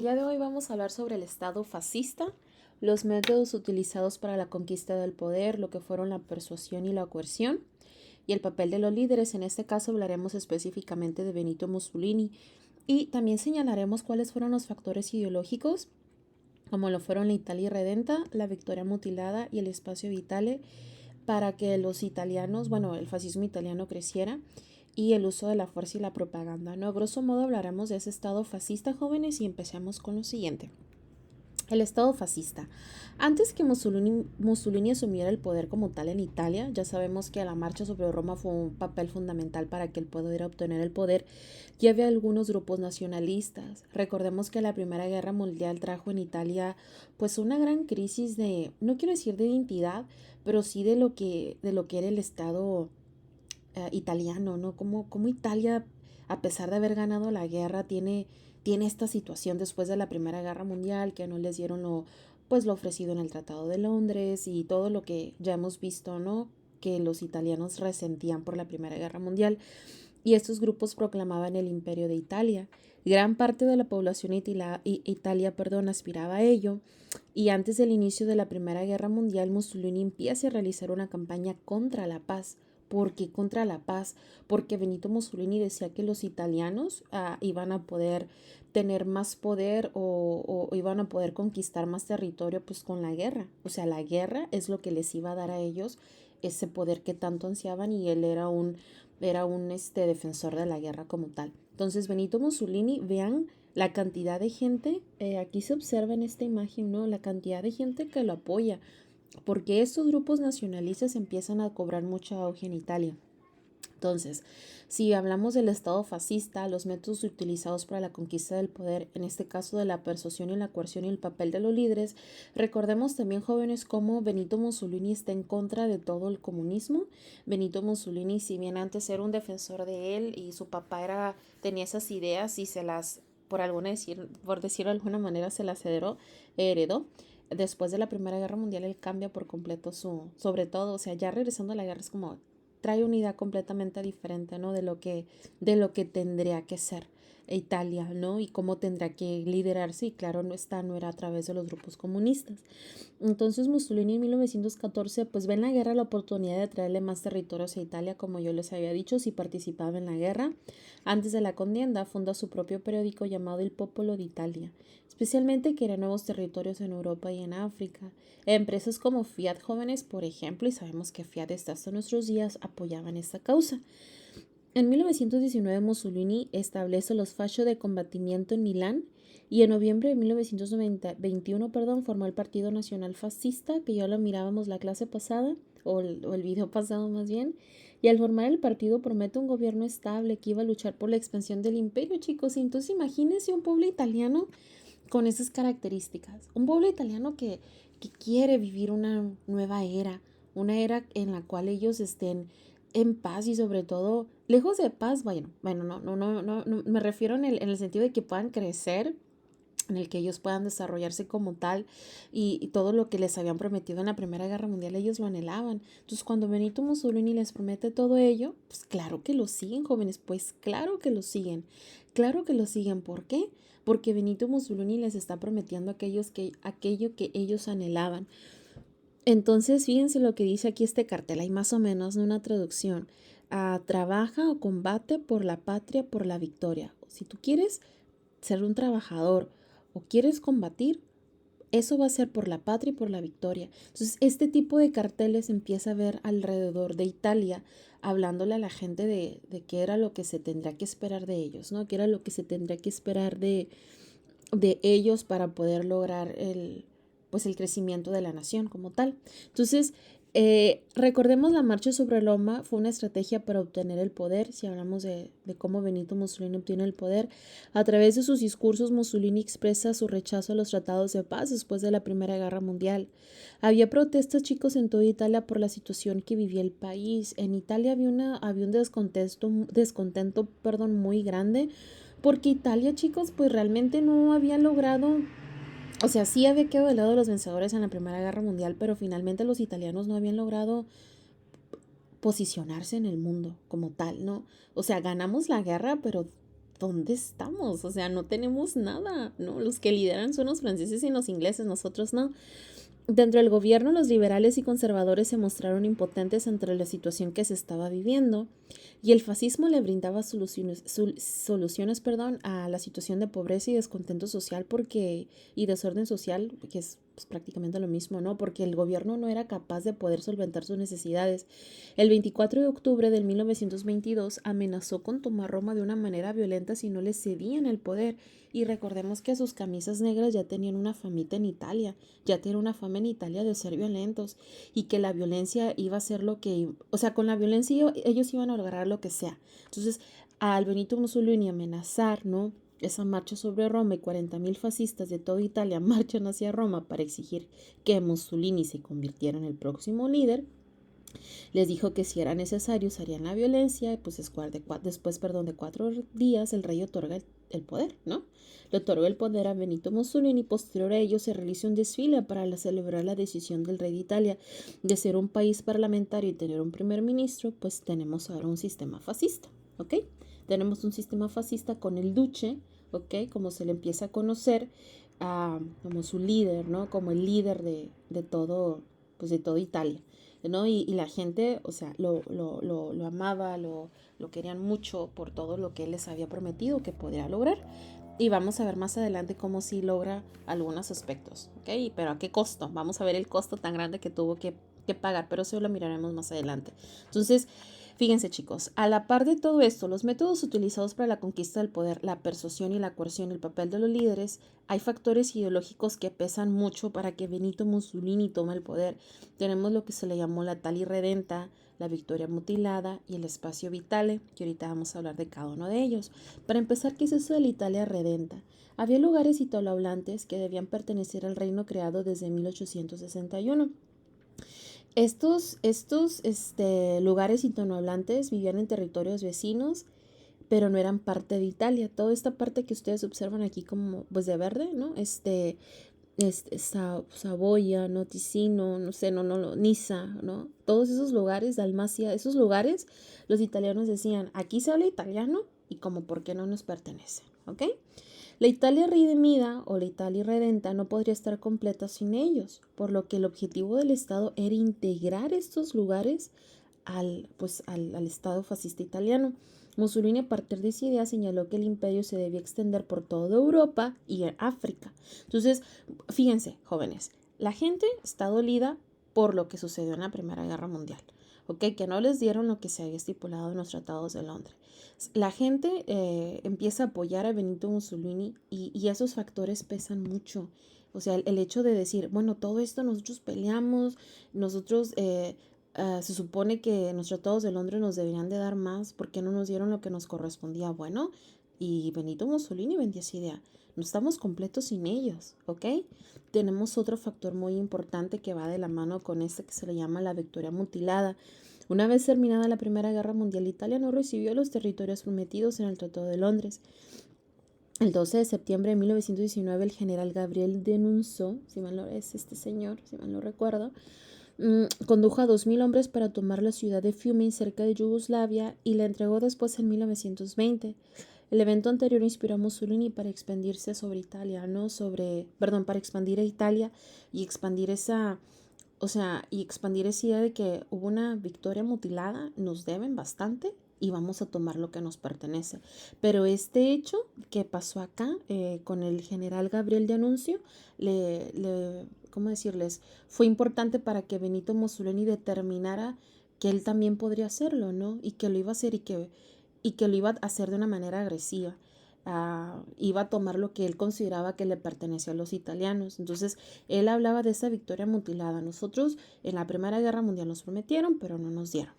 El día de hoy vamos a hablar sobre el Estado fascista, los métodos utilizados para la conquista del poder, lo que fueron la persuasión y la coerción, y el papel de los líderes. En este caso hablaremos específicamente de Benito Mussolini y también señalaremos cuáles fueron los factores ideológicos, como lo fueron la Italia irredenta, la victoria mutilada y el espacio vitale para que los italianos, el fascismo italiano creciera y el uso de la fuerza y la propaganda, ¿no? A grosso modo hablaremos de ese estado fascista, jóvenes, y empecemos con lo siguiente. El estado fascista. Antes que Mussolini asumiera el poder como tal en Italia, ya sabemos que la marcha sobre Roma fue un papel fundamental para que él pudiera obtener el poder. Ya había algunos grupos nacionalistas. Recordemos que la Primera Guerra Mundial trajo en Italia pues una gran crisis de, no quiero decir de identidad, pero sí de lo que era el Estado italiano, ¿no? Como Italia, a pesar de haber ganado la guerra, tiene esta situación después de la Primera Guerra Mundial, que no les dieron lo ofrecido en el Tratado de Londres y todo lo que ya hemos visto, ¿no? Que los italianos resentían por la Primera Guerra Mundial. Y estos grupos proclamaban el Imperio de Italia. Gran parte de la población Italia, aspiraba a ello. Y antes del inicio de la Primera Guerra Mundial, Mussolini empieza a realizar una campaña contra la paz. ¿Por qué contra la paz? Porque Benito Mussolini decía que los italianos iban a poder tener más poder o iban a poder conquistar más territorio pues con la guerra. O sea, la guerra es lo que les iba a dar a ellos ese poder que tanto ansiaban, y él era un defensor de la guerra como tal. Entonces Benito Mussolini, vean la cantidad de gente, aquí se observa en esta imagen, ¿no? La cantidad de gente que lo apoya, porque estos grupos nacionalistas empiezan a cobrar mucho auge en Italia. Entonces, si hablamos del Estado fascista, los métodos utilizados para la conquista del poder, en este caso de la persuasión y la coerción y el papel de los líderes, recordemos también, jóvenes, cómo Benito Mussolini está en contra de todo el comunismo. Benito Mussolini, si bien antes era un defensor de él y su papá tenía esas ideas y por decirlo de alguna manera, se las heredó. Después de la Primera Guerra Mundial, él cambia por completo sobre todo, o sea, ya regresando a la guerra es como trae una idea completamente diferente, ¿no? De lo que tendría que ser Italia, ¿no? Y cómo tendría que liderarse, y claro, no era a través de los grupos comunistas. Entonces Mussolini en 1914 pues ve en la guerra la oportunidad de traerle más territorios a Italia, como yo les había dicho, si participaba en la guerra. Antes de la contienda funda su propio periódico llamado Il Popolo d'Italia, especialmente quería nuevos territorios en Europa y en África. Empresas como Fiat, jóvenes, por ejemplo, y sabemos que Fiat hasta nuestros días, apoyaban esta causa. En 1919 Mussolini establece los fasci de combatimiento en Milán, y en noviembre de 1921 formó el Partido Nacional Fascista, que ya lo mirábamos la clase pasada, o el video pasado más bien, y al formar el partido promete un gobierno estable que iba a luchar por la expansión del imperio, chicos. Y entonces imagínense un pueblo italiano con esas características, un pueblo italiano que quiere vivir una era en la cual ellos estén en paz, y sobre todo, lejos de paz, no, me refiero en el sentido de que puedan crecer, en el que ellos puedan desarrollarse como tal, y todo lo que les habían prometido en la Primera Guerra Mundial, ellos lo anhelaban. Entonces, cuando Benito Mussolini les promete todo ello, pues claro que lo siguen, jóvenes, pues claro que lo siguen, claro que lo siguen. ¿Por qué? Porque Benito Mussolini les está prometiendo aquello que ellos anhelaban. Entonces, fíjense lo que dice aquí este cartel, hay más o menos una traducción. Trabaja o combate por la patria, por la victoria. Si tú quieres ser un trabajador o quieres combatir, eso va a ser por la patria y por la victoria. Entonces, este tipo de carteles empieza a ver alrededor de Italia, hablándole a la gente de qué era lo que se tendría que esperar de ellos, ¿no? Qué era lo que se tendría que esperar de ellos para poder lograr el crecimiento de la nación como tal. Entonces, recordemos, la marcha sobre Roma fue una estrategia para obtener el poder. Si hablamos de cómo Benito Mussolini obtiene el poder, a través de sus discursos, Mussolini expresa su rechazo a los tratados de paz después de la Primera Guerra Mundial. Había protestas, chicos, en toda Italia por la situación que vivía el país. En Italia había un descontento, muy grande, porque Italia, chicos, pues realmente no había logrado, o sea, sí había quedado del lado de los vencedores en la Primera Guerra Mundial, pero finalmente los italianos no habían logrado posicionarse en el mundo como tal, ¿no? O sea, ganamos la guerra, pero ¿dónde estamos? O sea, no tenemos nada, ¿no? Los que lideran son los franceses y los ingleses, nosotros no. Dentro del gobierno, los liberales y conservadores se mostraron impotentes ante la situación que se estaba viviendo y el fascismo le brindaba soluciones, a la situación de pobreza y descontento social y desorden social, que es pues, prácticamente lo mismo, ¿no? Porque el gobierno no era capaz de poder solventar sus necesidades. El 24 de octubre de 1922 amenazó con tomar Roma de una manera violenta si no le cedían el poder. Y recordemos que sus camisas negras ya tenían una famita en Italia, ya tiene una fama en Italia de ser violentos y que la violencia iba a ser o sea, con la violencia ellos iban a lograr lo que sea. Entonces, al Benito Mussolini amenazar, ¿no? Esa marcha sobre Roma y 40.000 fascistas de toda Italia marchan hacia Roma para exigir que Mussolini se convirtiera en el próximo líder. Les dijo que si era necesario usarían la violencia, pues después de 4 días el rey otorga el poder, ¿no? Le otorgó el poder a Benito Mussolini y posterior a ello se realizó un desfile para celebrar la decisión del rey de Italia de ser un país parlamentario y tener un primer ministro, pues tenemos ahora un sistema fascista, ¿ok? Tenemos un sistema fascista con el duce, ¿ok? Como se le empieza a conocer como su líder, ¿no? Como el líder de todo, pues de toda Italia. ¿No? Y la gente, o sea, lo amaba, lo querían mucho por todo lo que él les había prometido que podría lograr. Y vamos a ver más adelante cómo sí logra algunos aspectos, ¿ok? Pero ¿a qué costo? Vamos a ver el costo tan grande que tuvo que pagar, pero eso lo miraremos más adelante. Entonces, fíjense chicos, a la par de todo esto, los métodos utilizados para la conquista del poder, la persuasión y la coerción, el papel de los líderes, hay factores ideológicos que pesan mucho para que Benito Mussolini tome el poder. Tenemos lo que se le llamó la tal irredenta, la victoria mutilada y el espacio vitale, que ahorita vamos a hablar de cada uno de ellos. Para empezar, ¿qué es eso de la Italia redenta? Había lugares italohablantes que debían pertenecer al reino creado desde 1861. Estos lugares hispanohablantes vivían en territorios vecinos, pero no eran parte de Italia. Toda esta parte que ustedes observan aquí como pues de verde, ¿no? Saboya, ¿no? Ticino, no sé, Niza, ¿no? Todos esos lugares, Dalmacia, esos lugares, los italianos decían, aquí se habla italiano y como por qué no nos pertenece, ¿ok? La Italia redimida o la Italia redenta no podría estar completa sin ellos, por lo que el objetivo del Estado era integrar estos lugares al Estado fascista italiano. Mussolini a partir de esa idea señaló que el imperio se debía extender por toda Europa y África. Entonces, fíjense, jóvenes, la gente está dolida por lo que sucedió en la Primera Guerra Mundial, ¿ok? Que no les dieron lo que se había estipulado en los tratados de Londres. La gente empieza a apoyar a Benito Mussolini y esos factores pesan mucho. O sea, el hecho de decir, bueno, todo esto nosotros peleamos, nosotros se supone que en los tratados de Londres nos deberían de dar más, porque no nos dieron lo que nos correspondía. Bueno, y Benito Mussolini vendía esa idea. No estamos completos sin ellos, ¿ok? Tenemos otro factor muy importante que va de la mano con este que se le llama la victoria mutilada. Una vez terminada la Primera Guerra Mundial, Italia no recibió los territorios prometidos en el Tratado de Londres. El 12 de septiembre de 1919, el general Gabriel D'Annunzio, si mal no recuerdo, condujo a 2.000 hombres para tomar la ciudad de Fiume cerca de Yugoslavia y la entregó después en 1920. El evento anterior inspiró a Mussolini para expandirse sobre Italia, para expandir a Italia y expandir esa idea de que hubo una victoria mutilada, nos deben bastante y vamos a tomar lo que nos pertenece. Pero este hecho que pasó acá con el general Gabriel D'Annunzio, ¿cómo decirles? Fue importante para que Benito Mussolini determinara que él también podría hacerlo, ¿no? Y que lo iba a hacer y que lo iba a hacer de una manera agresiva. Iba a tomar lo que él consideraba que le pertenecía a los italianos. Entonces, él hablaba de esa victoria mutilada. Nosotros en la Primera Guerra Mundial nos prometieron, pero no nos dieron.